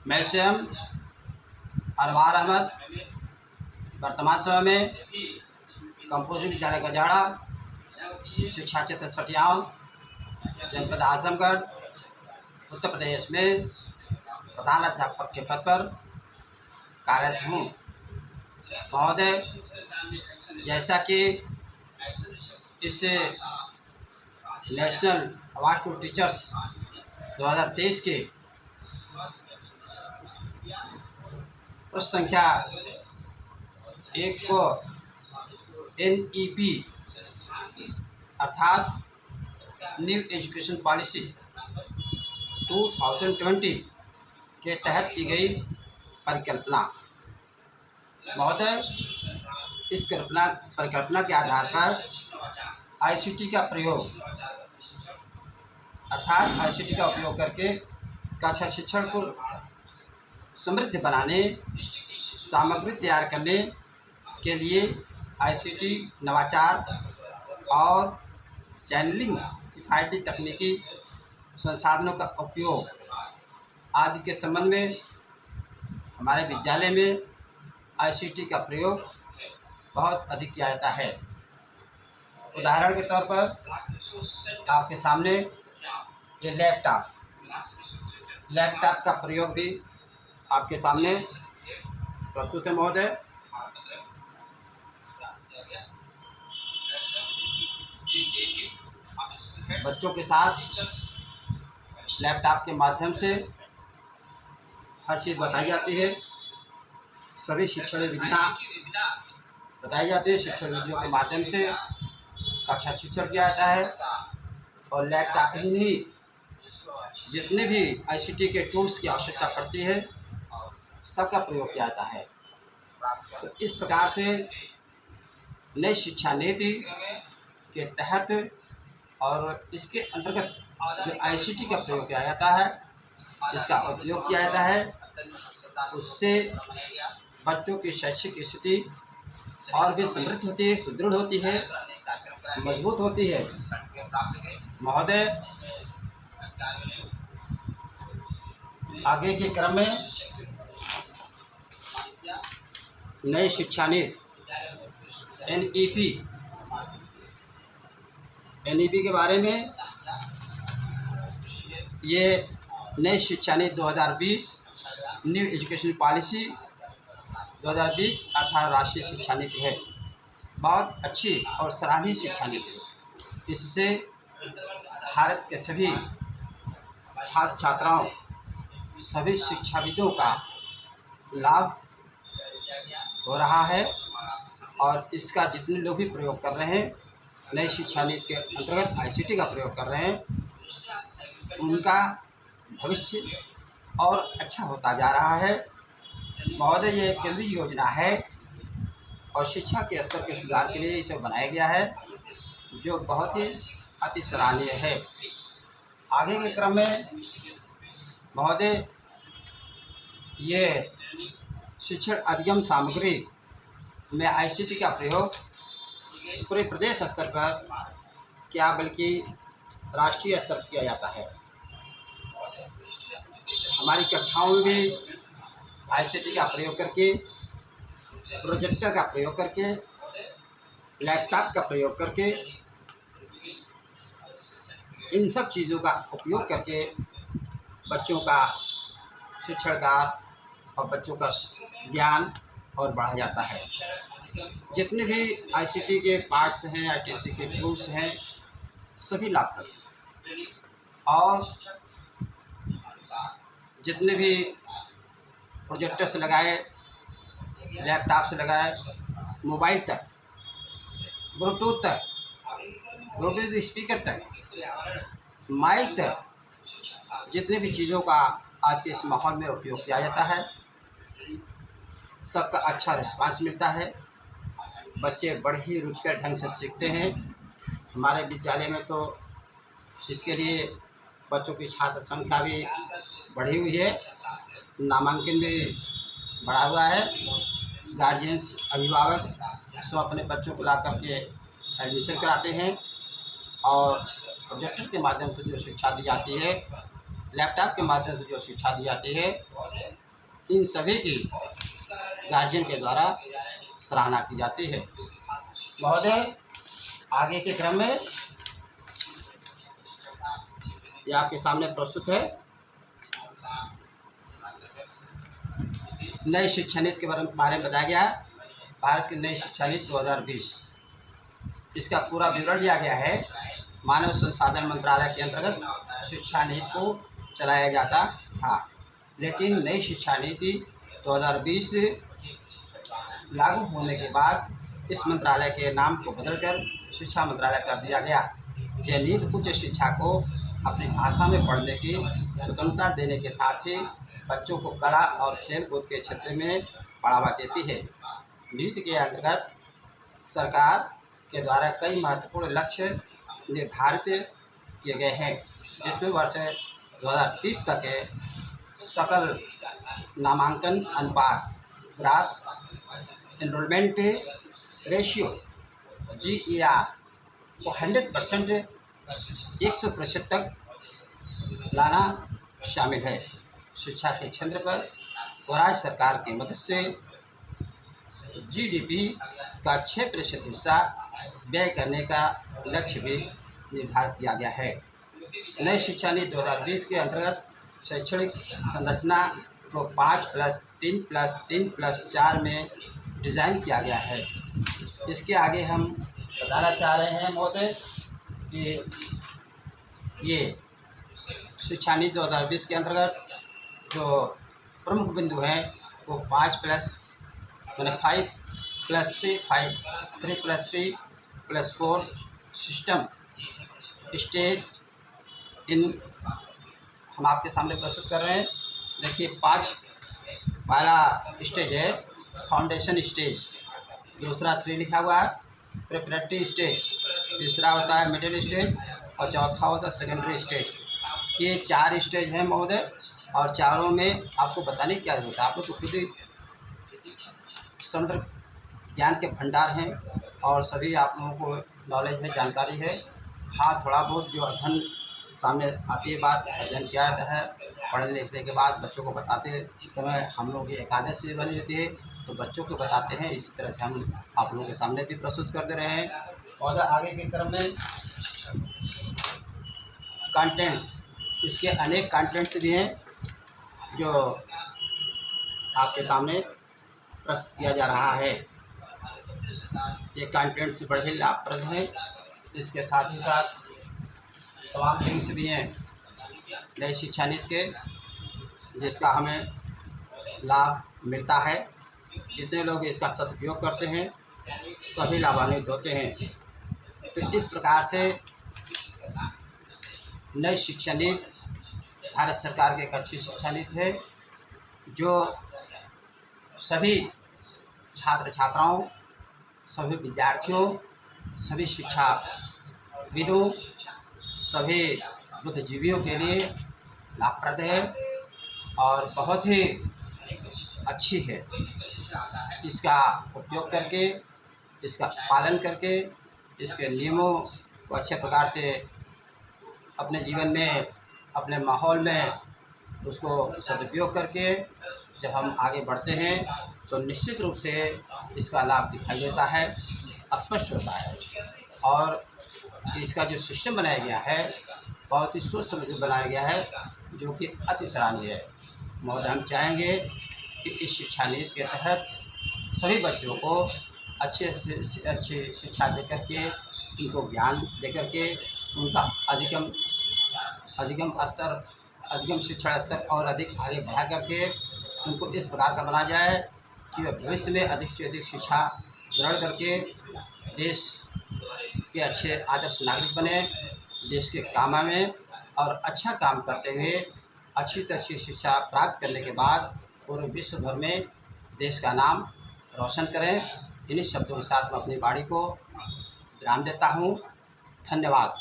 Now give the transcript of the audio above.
मैं स्वयं अनवार अहमद वर्तमान समय में कंपोजिट विद्यालय गजाड़ा शिक्षा क्षेत्र सटियाव जनपद आजमगढ़ उत्तर प्रदेश में प्रधान अध्यापक के पद पर कार्यरत हूँ। महोदय, जैसा कि इस नेशनल अवार्ड टू टीचर्स 2023 के प्रश्न संख्या 1 को NEP अर्थात न्यू एजुकेशन पॉलिसी 2020 के तहत की गई परिकल्पना। महोदय, इस परिकल्पना के आधार पर ICT का प्रयोग अर्थात ICT का उपयोग करके कक्षा शिक्षण को समृद्ध बनाने, सामग्री तैयार करने के लिए ICT नवाचार और चैनलिंग, किफ़ायती तकनीकी संसाधनों का उपयोग आदि के संबंध में हमारे विद्यालय में ICT का प्रयोग बहुत अधिक किया जाता है। उदाहरण के तौर पर आपके सामने ये लैपटॉप का प्रयोग भी आपके सामने प्रस्तुत है। महोदय, बच्चों के साथ लैपटॉप के माध्यम से हर चीज़ बताई जाती है, सभी शिक्षण विधियाँ बताई जाती है। शिक्षण विधियों के माध्यम से कक्षा शिक्षण किया जाता है और लैपटॉप ही नहीं, जितने भी ICT के टूल्स की आवश्यकता पड़ती है सबका प्रयोग किया जाता है। तो इस प्रकार से नई शिक्षा नीति के तहत और इसके अंतर्गत जो ICT का प्रयोग किया जाता है, इसका उपयोग किया जाता है, उससे बच्चों की शैक्षिक स्थिति और भी समृद्ध होती है, सुदृढ़ होती है, मजबूत होती है। महोदय, आगे के क्रम में नई शिक्षा नीति NEP के बारे में, ये नई शिक्षा नीति 2020 न्यू एजुकेशन पॉलिसी 2020 अर्थात राष्ट्रीय शिक्षा नीति है। बहुत अच्छी और सराहनीय शिक्षा नीति है। इससे भारत के सभी छात्र छात्राओं, सभी शिक्षाविदों का लाभ हो रहा है और इसका जितने लोग भी प्रयोग कर रहे हैं, नई शिक्षा नीति के अंतर्गत ICT का प्रयोग कर रहे हैं, उनका भविष्य और अच्छा होता जा रहा है। महोदय, ये एक केंद्रीय योजना है और शिक्षा के स्तर के सुधार के लिए इसे बनाया गया है, जो बहुत ही अति सराहनीय है। आगे के क्रम में महोदय, ये शिक्षण अधिगम सामग्री में ICT का प्रयोग पूरे प्रदेश स्तर पर क्या बल्कि राष्ट्रीय स्तर पर किया जाता है। हमारी कक्षाओं में भी ICT का प्रयोग करके, प्रोजेक्टर का प्रयोग करके, लैपटॉप का प्रयोग करके, इन सब चीज़ों का उपयोग करके बच्चों का शिक्षण का और बच्चों का ज्ञान और बढ़ा जाता है। जितने भी ICT के पार्ट्स हैं, ITC के टूल्स हैं, सभी लाभप्रद हैं और जितने भी प्रोजेक्टर से लगाए, लैपटॉप से लगाए, मोबाइल तक, ब्लूटूथ तक, ब्लूटूथ स्पीकर तक, माइक तक, जितने भी चीज़ों का आज के इस माहौल में उपयोग किया जाता है, सबका अच्छा रिस्पांस मिलता है। बच्चे बड़े ही रुचिकर ढंग से सीखते हैं। हमारे विद्यालय में तो इसके लिए बच्चों की छात्र संख्या भी बढ़ी हुई है, नामांकन भी बढ़ा हुआ है। गार्जियंस, अभिभावक सब अपने बच्चों को ला करके एडमिशन कराते हैं और प्रोजेक्टर के माध्यम से जो शिक्षा दी जाती है लैपटॉप के माध्यम से जो शिक्षा दी जाती है, इन सभी की गार्जियन के द्वारा सराहना की जाती है। महोदय, आगे के क्रम में यह आपके सामने प्रस्तुत है नई शिक्षा नीति के बारे में बताया गया है। भारत की नई शिक्षा नीति 2020, इसका पूरा विवरण दिया गया है। मानव संसाधन मंत्रालय के अंतर्गत शिक्षा नीति को चलाया जाता था, लेकिन नई शिक्षा नीति 2020 लागू होने के बाद इस मंत्रालय के नाम को बदलकर शिक्षा मंत्रालय कर दिया गया। यह नीति उच्च शिक्षा को अपनी भाषा में पढ़ने की स्वतंत्रता देने के साथ ही बच्चों को कला और खेल कूद के क्षेत्र में बढ़ावा देती है। नीति के अंतर्गत सरकार के द्वारा कई महत्वपूर्ण लक्ष्य निर्धारित किए गए हैं, जिसमें वर्ष 2030 तक सकल नामांकन अनुपात, ग्रास एनरोलमेंट रेशियो GER को 100% 100% तक लाना शामिल है। शिक्षा के क्षेत्र पर राज्य सरकार की मदद से GDP का 6% हिस्सा व्यय करने का लक्ष्य भी निर्धारित किया गया है। नई शिक्षा नीति 2020 के अंतर्गत शैक्षणिक संरचना को 5+3+3+4 में डिज़ाइन किया गया है। इसके आगे हम बताना चाह रहे हैं महोदय कि ये शिक्षा नीति 2020 के अंतर्गत जो प्रमुख बिंदु हैं वो 5+3+3+4 सिस्टम स्टेज इन हम आपके सामने प्रस्तुत कर रहे हैं। देखिए, पहला स्टेज है फाउंडेशन स्टेज, दूसरा 3 लिखा हुआ है प्रिपरेटरी स्टेज, तीसरा होता है मिडिल स्टेज और चौथा होता है सेकेंडरी स्टेज। ये 4 स्टेज हैं महोदय, और चारों में आपको बताने की क्या जरूरत है। आप लोग तो खुद ही समुद्र ज्ञान के भंडार हैं और सभी आप लोगों को नॉलेज है, जानकारी है। हाँ, थोड़ा बहुत जो अध्ययन सामने आती है, बात अध्ययन किया जाता है। पढ़ने लिखने के बाद बच्चों को बताते समय हम लोग की एकादशी बनी रहती है, तो बच्चों को बताते हैं। इसी तरह से हम आप लोगों के सामने भी प्रस्तुत कर दे रहे हैं। और आगे के क्रम में कंटेंट्स, इसके अनेक कंटेंट्स भी हैं जो आपके सामने प्रस्तुत किया जा रहा है। ये कंटेंट्स बड़े लाभप्रद हैं। इसके साथ ही साथ तमाम लिंक्स भी हैं नई शिक्षा नीति के, जिसका हमें लाभ मिलता है। जितने लोग इसका सदुपयोग करते हैं सभी लाभान्वित होते हैं। तो इस प्रकार से नई शिक्षा नीति भारत सरकार की एक अच्छी शिक्षा नीति है, जो सभी छात्र छात्राओं, सभी विद्यार्थियों, सभी शिक्षाविदों, सभी बुद्धिजीवियों के लिए लाभप्रद है और बहुत ही अच्छी है। इसका उपयोग करके, इसका पालन करके, इसके नियमों को अच्छे प्रकार से अपने जीवन में, अपने माहौल में उसको सदुपयोग करके जब हम आगे बढ़ते हैं तो निश्चित रूप से इसका लाभ दिखाई देता है, स्पष्ट होता है। और इसका जो सिस्टम बनाया गया है बहुत ही सोच समझ कर बनाया गया है, जो कि अति सराहनीय है। महोदय, हम चाहेंगे कि इस शिक्षा नीति के तहत सभी बच्चों को अच्छे से अच्छी शिक्षा देकर के, उनको ज्ञान देकर के, उनका अधिगम शिक्षण स्तर और अधिक आगे बढ़ा करके उनको इस प्रकार का बना जाए कि वे भविष्य में अधिक से अधिक शिक्षा ग्रहण करके देश के अच्छे आदर्श नागरिक बने, देश के काम में और अच्छा काम करते हुए अच्छी से अच्छी शिक्षा प्राप्त करने के बाद पूरे विश्व भर में देश का नाम रोशन करें। इन्हीं शब्दों के साथ मैं अपनी वाणी को विराम देता हूँ। धन्यवाद।